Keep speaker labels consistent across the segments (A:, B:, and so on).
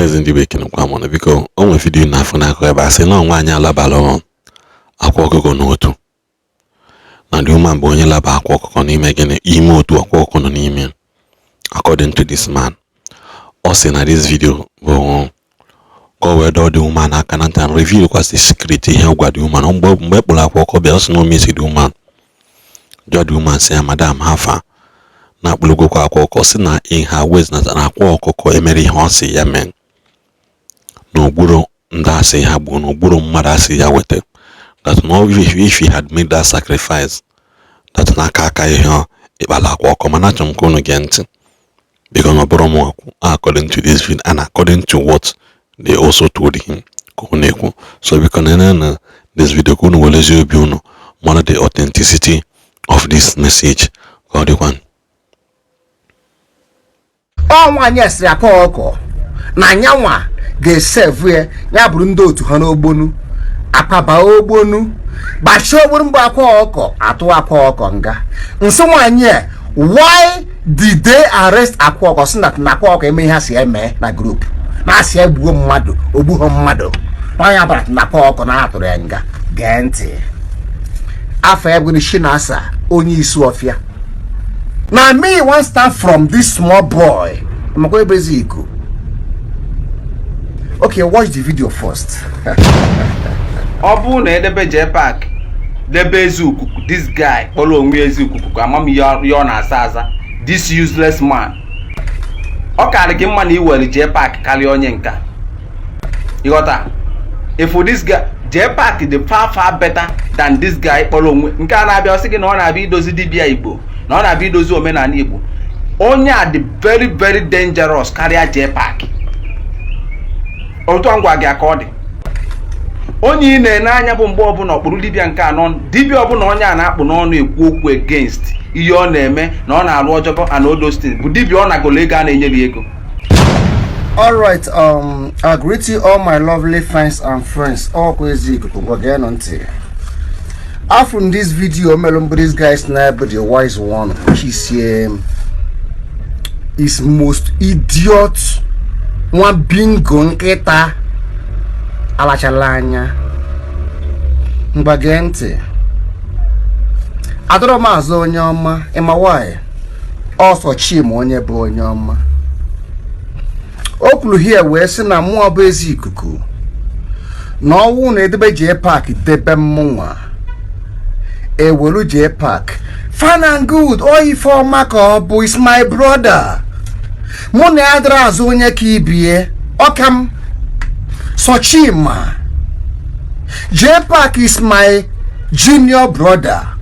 A: guys Ndigbo ekene kwa mona biko onwe video na afọ na ebe asị na onwe anyị alabalo akwa ọkụkọ n'otu na the woman bụ onye laba akwa ọkụkọ n'ime gịnị ime otu akwa ọkụkọ nọ n'ime. According to this man, also in this video go where the woman aka na and reveal was the secret ihe gwa the woman mgbe kpụrụ akwa ọkụkọ bịa ọsị no miss the woman. The woman say madam hafa na kpụrụ akwa ọkụkọ si na in her ways na akwa ọkụkọ emere ihe ọ sị ya men n'ogburu ndị asị ha bụ n'ogburu mmadụ asị ya wete that no if he had made that sacrifice that na aka ihe ịkpala akwa ọkụkọ mana achọ m ka unu gee ntị because no boromo according to this video and according to what they also told him. So we can end this video one of the authenticity of this message. God one.
B: Oh one yes akwa ọkụkọ na nyanwa ga serve ya buru ndo otu ha n'ogbonu akpaba ogbonu gbachi ogbonu mgbe akwa ọkụkọ atụ akwa ọkụkọ nga nso nwanyị why did they arrest Akwa Okuko so that Akwa Okuko eme ha si eme na group na si egbuo mmadu ogbuho mmadu onye bara na Akwa Okuko na atụrụ ya nga genti afa egwu ni shinasa onye isu ofia na me one start from this small boy makwa ebeziku. Okay, watch the video first.
C: Obu na edebe je park debe Okuko, this guy follow onwe Okuko amam yo na asaza. This useless man. Okay, the man he will J-Pack carry on yenka. You got that? If for this guy J-Pack is the far better than this guy. Nkana be osiki na ona bi dozi dibia Igbo. Na ona bi dozi omenani Igbo. Onya the very dangerous carrier J-Pack. Otu angwa gi akodi. Onye na anya bụ mgbe ọbụla okpuru dibia nke anọ dibia ọbụla onye a na-akpụ n'ọnụ ekwu okwu against ihe ọ na-eme na ọ na-arụ ọjọọ and all those things bụ dibia ọ na-agolo ego a na-enyere ego.
B: All right, I greet you all my lovely fans and friends. All crazy people again on tea. After this video, this guy's not the wise one, which is most idiot one bingo nketa alachalanya mbagente adoro mazo onye ọma ema why also chim onye bụ onye ọma okwulu here wee sị na mụ ọbụ ezi ikuku na ọwụ na edebe J-Pack debe mmụnwa ewelu J-Pack fine and good oyi for maka bụ is my brother mụ na adra azụ onye ka ibie ọkam Sochima. J-Pack is my junior brother,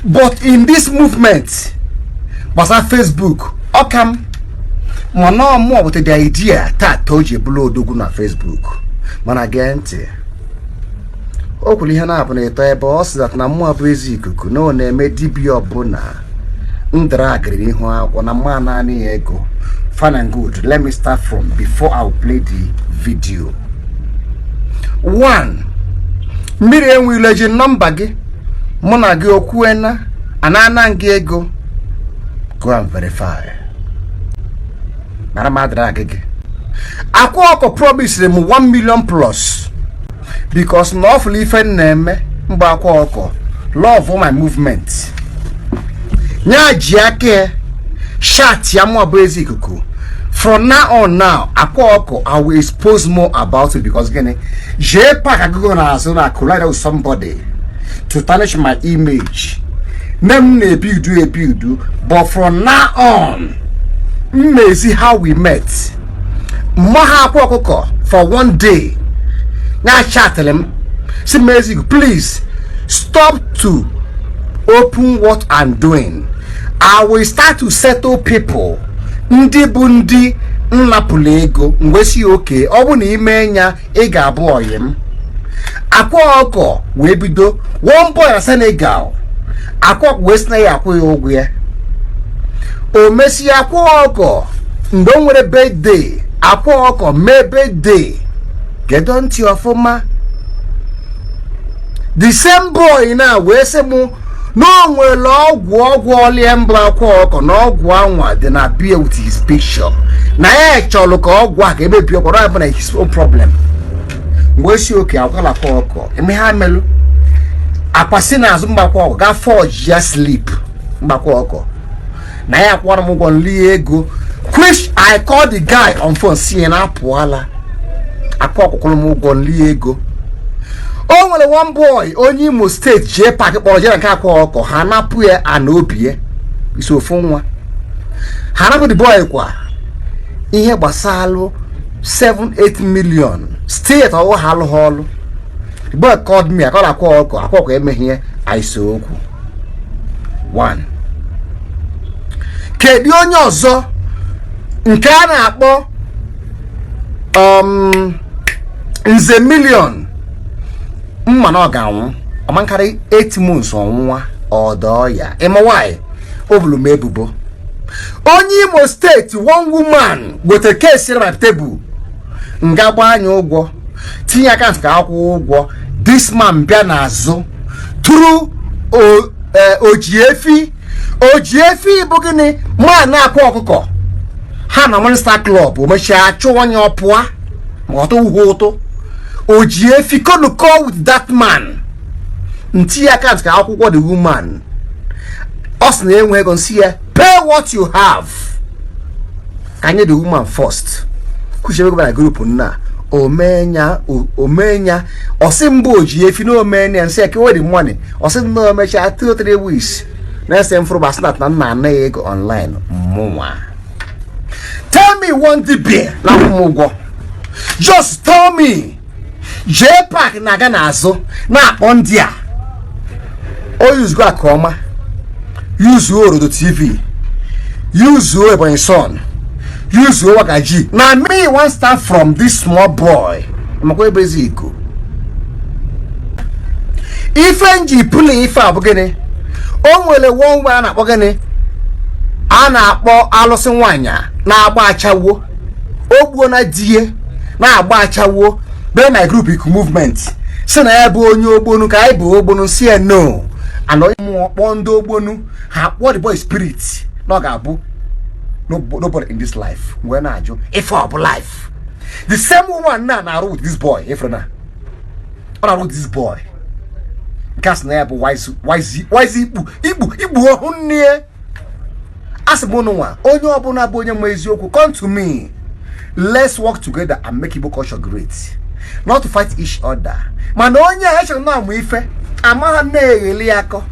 B: but in this movement was on Facebook. Okam, no more with the idea that told you below dogun on Facebook. Man again, Okuli hana happen a boss that na more busy kuku no name dibio bona undragri when a man ani ego. Fun and good. Let me start from before I'll play the video. 1. Mmiri enwe legend number gị mụ na gị okwuena anana gị ego go and verify mara madra gị Akwa Okuko promise them 1 million plus because no awfully ife na-eme mgbe Akwa Okuko love my movement nya ji ake chat ya mụ abụ ezi ikuku. From now on Akwa Okuko, I will expose more about it because again, J-Pack I go na collide with somebody to tarnish my image. Name a build, but from now on, may see how we met. Maha Akwa Okuko for one day. Now chat them, say please stop to open what I'm doing. I will start to settle people. Ndigbo ndị nnapụla ego ngwesi oke ọ bụ na ime nya ị ga-abụ oyim. Akwa Okuko wee bido one boy na Senegal Akwa Okuko wee sị ya akwụ ya ụgwọ ya o mesi Akwa Okuko ndo nwere birthday Akwa Okuko mee birthday gedo ntị ọfụma the same boy na wee sị mụ no nwere ọgwụ olie mbụ akwa ọkọ na ọgwụ anwa dị na beer with his picture na ya chọrọ ka ọgwụ a ka ebe bi ọkọrọ ya bụ na his own problem mgbe si oke akwala akwa ọkọ eme ha melụ akwasị na azụ mgbakwa ọkọ ga forge ya sleep mgbakwa ọkọ na ya akwara m ụgwọ nli ego which I call the guy on phone si na apụala akwa ọkụkụrụ m ụgwọ nli ego o nwere one boy onye Imo steeti jee paaki kpọrọ jere nke akwa ọkọ ha napụ ya ana obi ya isi ofu nwa ha napụ the boy kwa ihe gbasalụ 7-8 million steeti ọwụ ha alụghị ọlụ the boy called me akọrọ akwa ọkọ emeghị ihe aịso okwu 1 kedu onye ọzọ nke a na-akpọ nze million mma na ọ ga-anwụ ọmankarị 8 months ọnwụnwa ọdọ ya ịma why o bulu m ebubo onye Imo steeti one woman gote case na table nga gba anya ụgwọ tinye account ka akwụ ụgwọ this man bịa n'azụ tụrụ ojiefi bụ gịnị ma na-akwa ọkụkọ ha na Monster Club o mechie achụ onye ọpụa ma ọtụ ugwu ụtụ ojiefi konuko with that man ntinye account ka akwụkwọ the woman ọ sị na enwe ego nsi ya pay what you have ka nye the woman first kuchebe na group nna omenya ọsị mbụ ojiefi na omenya nsị ya kewe the money ọsị na omecha 2-3 weeks na ese mfụrụ basnat na nna anaghị ego online mụnwa tell me one dibia na ụgwọ just tell me jee park na-aga n'azụ na-akpọ ndị a o yuzugo aka ọma yuzuo Orodo TV yuzuo Ebonyi Sun yuzuo Wagaji na me one start from this small boy makwa ebezi iko ife nji puli ife abụ gịnị o nwere one a na-akpọ gịnị a na-akpọ alụsị nwanyị na-agba achawo ogbuo na die na-agba achawo be my group iku movement si na ya bụ onye ogbonu ka anyị bụ ogbonu si ya no and onye mụọ kpọọ ndị ogbonu ha kpọọ the boy spirit na ọ ga-abụ nobody in this life wee na-ajụ ife ọ bụ life the same woman na-arụ with this boy ife na ọ na-arụ with this boy nke asị na ya bụ wise igbu ọhụ nne asị m ụnụ nwa onye ọbụla bụ onye ma eziokwu come to me let's work together and make Igbo culture great not to fight each other mana onye a echere na amụ ife amagha na-egheli akọ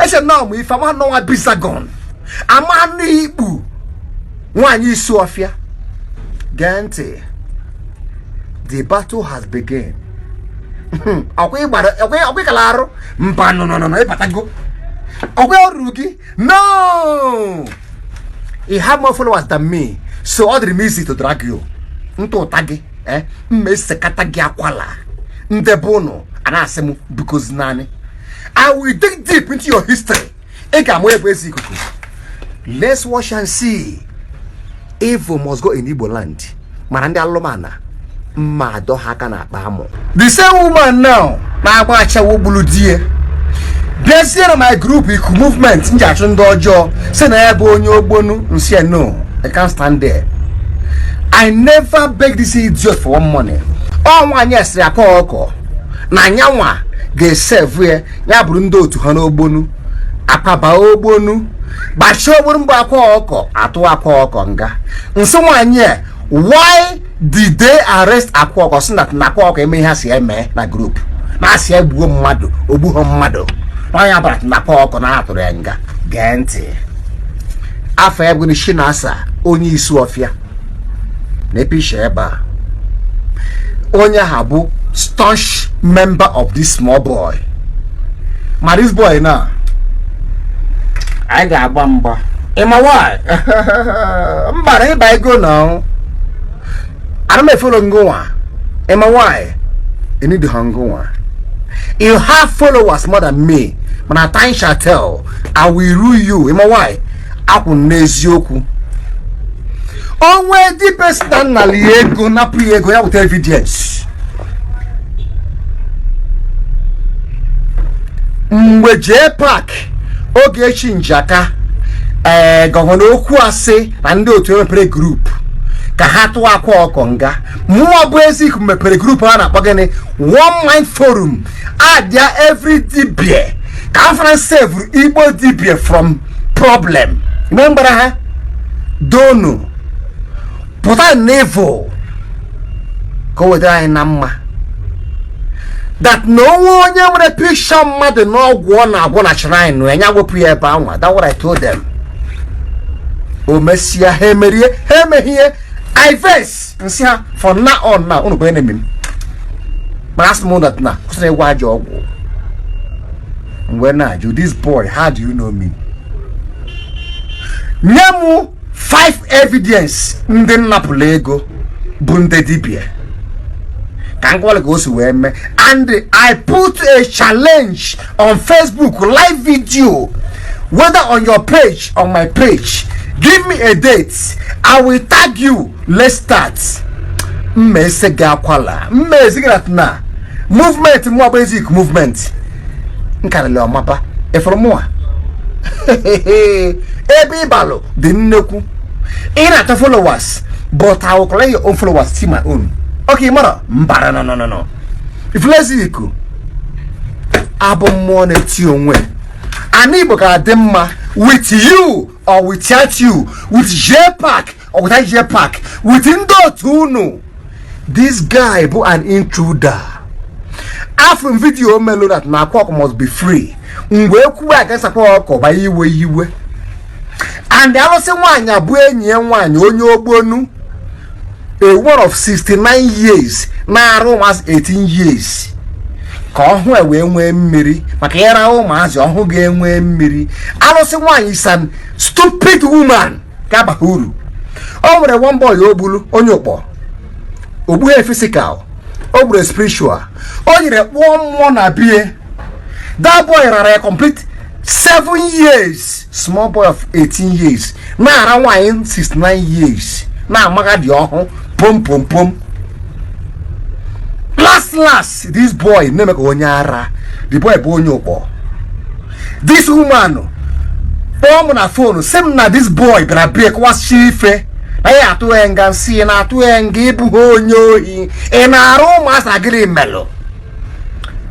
B: echere na amụ ife amagha n'ọnwa bisagon amagha n'ikpu nwaanyị isi ọfịa gee ntị the battle has begun ọkwa ịkala arụ mba nọ ịbatago ọkwa ọrụ gị no you have more followers than me so ọ dịrị m easy to drag you ntụ ụta gị mma esekata gị akwala ndebe ụnụ a na-asị m because naanị I will dig deep into your history ị ga-amụ ebe ezi ikuku let's watch and see evil must go in Igboland mana ndị alụmana mma adọ ha aka na akpa amụ the same woman now na-agba achawo gburu die bịazie na my group iku movement nji achụ ndị ọjọọ si na ya bụ onye ogbonu nsi no I can't stand there. I never beg this idiot for one money. Ọ nwaanyị esiri akwa ọkọ na nyanwa ga-eseve ya bụrụ ndị otu ha n'ogbonu akpaba ogbonu gbachi ogbonu mgbe akwa ọkọ atụ akwa ọkọ nga nso nwaanyị why did they arrest akwa ọkọ si na akwa ọkọ eme ihe ha si eme na group na asị egbuo mmadụ ogbuho mmadụ nwaanyị abara na akwa ọkọ na atụrụ ya nga gee ntị afọ ya bụ ni Shinasa onye isi ọfịa na-episha ebe a onye ha bụ staunch member of this small boy ma this boy na anyị ga-agba mgba ịma why mbara ịba ego na ana m efolo ngụnwa ịma why you need the ngụnwa you have followers more than me mana time shall tell I will rule you ịma why akwụ n'eziokwu onwe di person na li ego napụ ego ya wute evidence mgbe jee park oge echi njaka gọvanọ okwu asị na ndị otu mepere group ka ha tụọ Akwa Okuko nga mụọ bụ Eziku mepere group a na-akpọ gịnị One Mind Forum adia every dibia conference save Igbo dibia from problem remember ha donu pụta nevo ka o wetara anyị na mma that no onye nwere picture mmadụ n'ọgwụ ọ na-agwọ na shrine enya wepụ ya ebe anwa. That's what I told them. O mesia ha emerie ha emehie I verse nsi ha for now on now unu bụ enemy m ma ask me that na kwụsịrị ịgwa aja ọgwụ mgbe na-ajụ this boy how do you know me? Nye mụ 5 evidence ndị nnapụla ego bụ ndị dibia and I put a challenge on Facebook live video, whether on your page, on my page. Give me a date, I will tag you. Let's start. Movement more basic movement. Nkalele mapa efromoa ebi balo the nneku ina to followers, but I will collect your own followers, see my own. Okay, mother. Mbara no. If let's see you, abom one tionwe. Anibo ka demma with you or without you, with J-Pack or without J-Pack, with Indo Tuno. This guy bu an intruder. After video melo that na Akwa Okuko must be free. Ngwe kuwa against Akwa Okuko by iwe. And I was saying wanya bu enyi wanya onye ogbonu. A one of 69 years na almost 18 years ka ọhụ ewe mmiri maka yara ụmụazị ọhụ ga-enwe mmiri. Alụsị nwanyị is an stupid woman ka bahuru. O nwere one boy ogbulu onye ụkpọ ogbuhe physical ogbure spiritual o nyere kpụọ mmụọ na bie. That boy rara complete 7 years, small boy of 18 years na ara nwanyị 69 years na amaga di ọhụ pom. Last, this boy name Onyara. The boy Bonyopo. This woman, on a phone, same na this boy, but I break was chief. I had to hang and see and I to hang give Bonyo and our own master green mellow.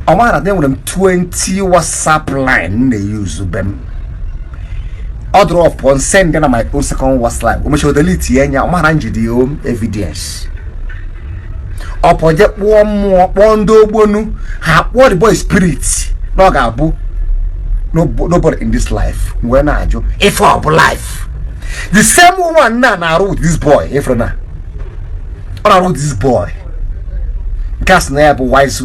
B: I want to them 20 WhatsApp line they use them. Order of one send them my own second WhatsApp. We show delete yenya omaranji the home evidence. Or project one more bondo bonu what the boy spirit no gabu nobody in this life when I do if for life the same woman na wrote this boy Efrona I wrote this boy gas na bụ wise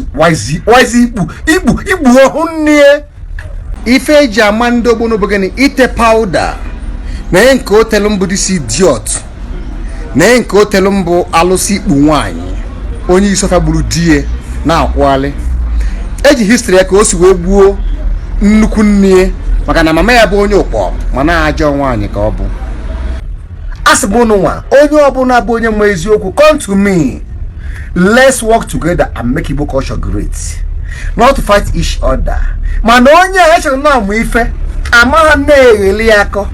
B: Igbo ohunne ife jamando bono bogani ite powder na nke hotelum this idiot na nke hotelum bụ alụsị ikpu nwanyị onye isofa gburu die na akwali eji history ka o si wee gbuo nnukwu nne maka na mama ya bụ onye ụkpọ mana ajọ nwanyị ka ọ bụ. Asịbụ nwa onye ọbụla bụ onye nwe eziokwu come to me, let's work together and make Igbo culture great, not to fight each other. Mana onye eche na amụ ife amaha na-egheli akọ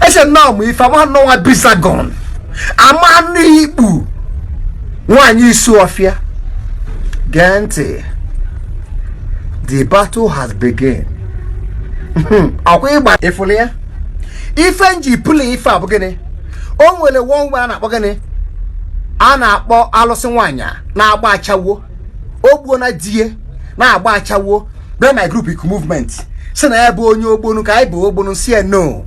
B: eche na amụ ife amaha na nwa bisagon amaha na ikpu nwanyị isi ọfịa. Gee, the battle has begun. Akwa ịgba efule ya ife nji pụlụ ife abụ gịnị o nwere one way a na-akpọ gịnị a na-akpọ alụsị nwanyị na-agba achawo ogbuo na die na-agba achawo be my group movement si na ya bụ onye ogbonu ka anyị bụ ogbonu si no